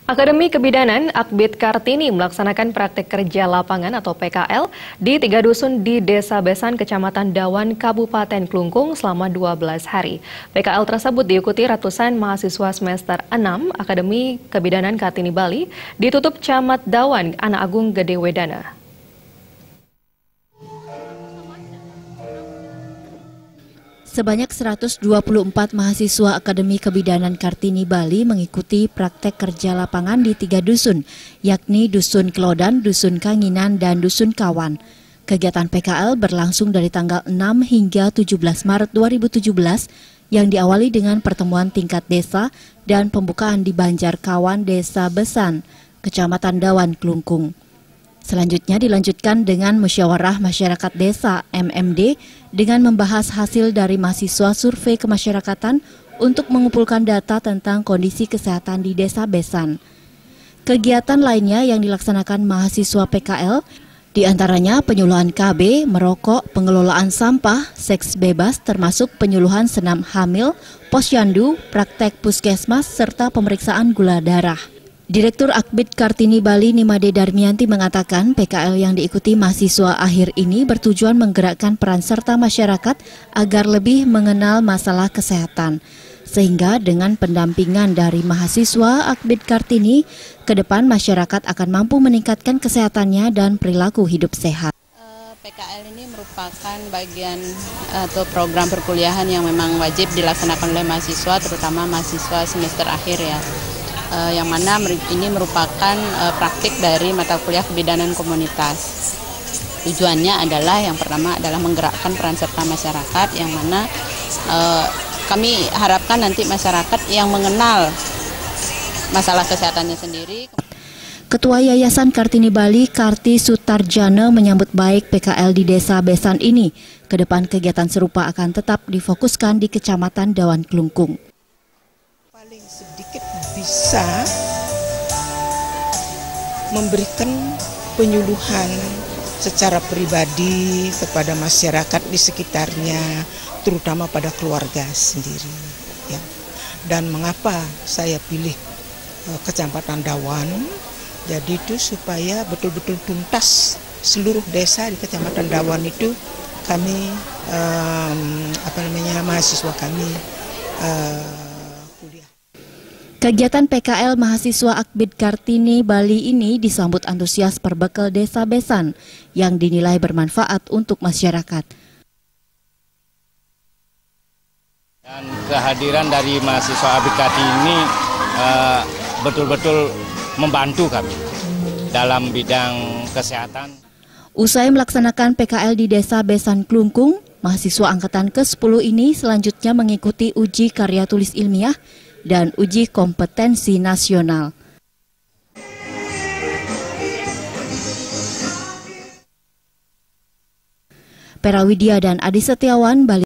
Akademi Kebidanan Akbid Kartini melaksanakan praktek kerja lapangan atau PKL di 3 dusun di Desa Besan, Kecamatan Dawan, Kabupaten Klungkung selama 12 hari. PKL tersebut diikuti ratusan mahasiswa semester 6 Akademi Kebidanan Kartini Bali, ditutup Camat Dawan, Anak Agung Gede Wedana. Sebanyak 124 mahasiswa Akademi Kebidanan Kartini Bali mengikuti praktek kerja lapangan di 3 dusun, yakni Dusun Kelodan, Dusun Kanginan, dan Dusun Kawan. Kegiatan PKL berlangsung dari tanggal 6 hingga 17 Maret 2017 yang diawali dengan pertemuan tingkat desa dan pembukaan di Banjar Kawan, Desa Besan, Kecamatan Dawan, Klungkung. Selanjutnya dilanjutkan dengan Musyawarah Masyarakat Desa (MMD) dengan membahas hasil dari mahasiswa survei kemasyarakatan untuk mengumpulkan data tentang kondisi kesehatan di Desa Besan. Kegiatan lainnya yang dilaksanakan mahasiswa PKL diantaranya penyuluhan KB, merokok, pengelolaan sampah, seks bebas termasuk penyuluhan senam hamil, posyandu, praktek puskesmas, serta pemeriksaan gula darah. Direktur Akbid Kartini Bali Nimade Darmianti mengatakan PKL yang diikuti mahasiswa akhir ini bertujuan menggerakkan peran serta masyarakat agar lebih mengenal masalah kesehatan. Sehingga dengan pendampingan dari mahasiswa Akbid Kartini, ke depan masyarakat akan mampu meningkatkan kesehatannya dan perilaku hidup sehat. PKL ini merupakan bagian atau program perkuliahan yang memang wajib dilaksanakan oleh mahasiswa, terutama mahasiswa semester akhir ya. Yang mana ini merupakan praktik dari mata kuliah kebidanan komunitas. Tujuannya adalah yang pertama adalah menggerakkan peran serta masyarakat, yang mana kami harapkan nanti masyarakat yang mengenal masalah kesehatannya sendiri. Ketua Yayasan Kartini Bali, Karti Sutarjana, menyambut baik PKL di Desa Besan ini. Kedepan kegiatan serupa akan tetap difokuskan di Kecamatan Dawan, Klungkung. Paling sedikit bisa memberikan penyuluhan secara pribadi kepada masyarakat di sekitarnya, terutama pada keluarga sendiri. Ya. Dan mengapa saya pilih Kecamatan Dawan? Jadi itu supaya betul-betul tuntas seluruh desa di Kecamatan Dawan itu kami mahasiswa kami kuliah. Kegiatan PKL mahasiswa Akbid Kartini Bali ini disambut antusias perbekal Desa Besan yang dinilai bermanfaat untuk masyarakat. Dan kehadiran dari mahasiswa Akbid Kartini ini betul-betul membantu kami dalam bidang kesehatan. Usai melaksanakan PKL di Desa Besan, Klungkung, mahasiswa angkatan ke-10 ini selanjutnya mengikuti uji karya tulis ilmiah dan uji kompetensi nasional. Perawidia dan Adi Setiawan, Bali.